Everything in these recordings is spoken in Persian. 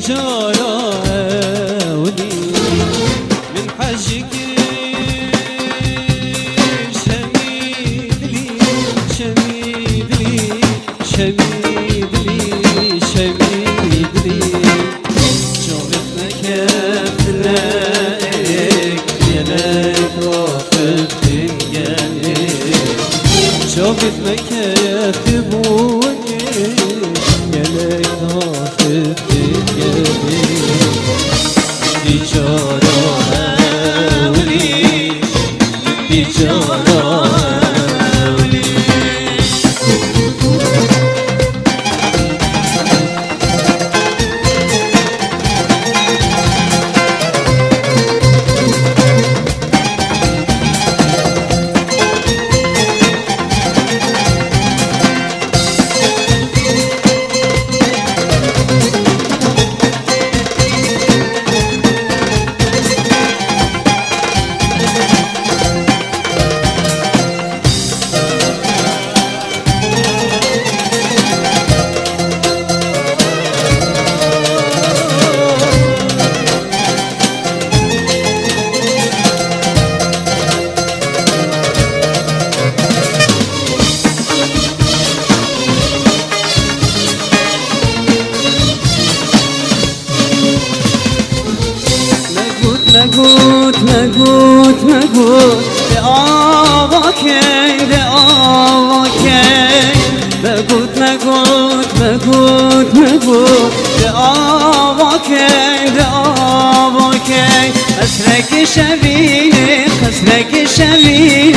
جارا ولي من حجك شميد لي شميد لي شميد لي شميد لي شوفت مكافنا يلك وقت تنقلك شوفت مكافبوك يلك وقت تنقلك دي جارا ولي دي جارا مقوت مقوت مقوت لآواكي لآواكي مقوت مقوت مقوت مقوت لآواكي لآواكي أسرك شبيني خسرك شبيني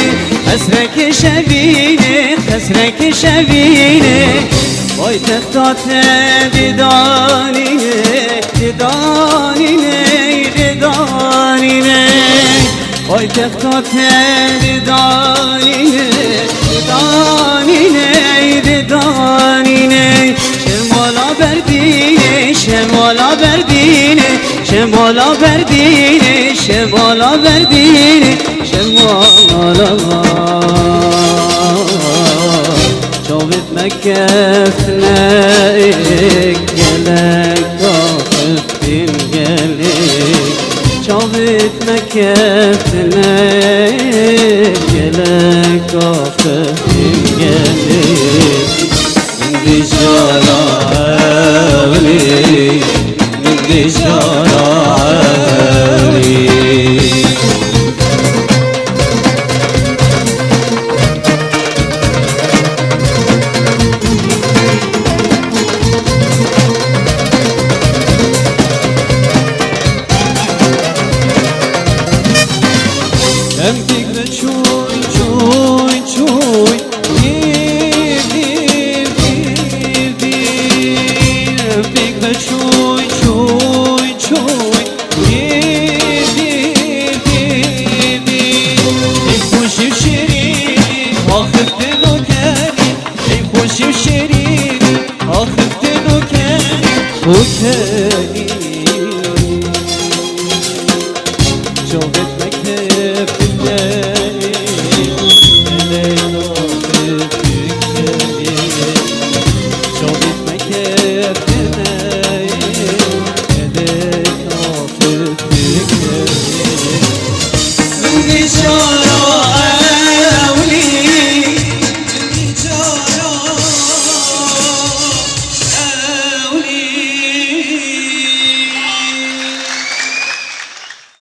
أسرك شبيني خسرك شبيني وي تختات دداني دداني دداني وي تختات دداني دداني دداني شمالا برديني شمالا برديني شمالا برديني شمالا برديني شمالا شوفت مكافنا يلك وقت تنقلك شوفت مكافنا يلك وقت تنقلك من دي جارا ولي من دي جارا ولي أمتك بتشوي شوي شوي دير دير دير دير أمتك بتشوي شوي شوي دير دير دير دير أي خوش وشيريني آخذت نكاني أي خوش وشيريني آخذت نكاني وكاني شوفت مكافي شوفت مكافنا يدك وقت تكفي من دي جارا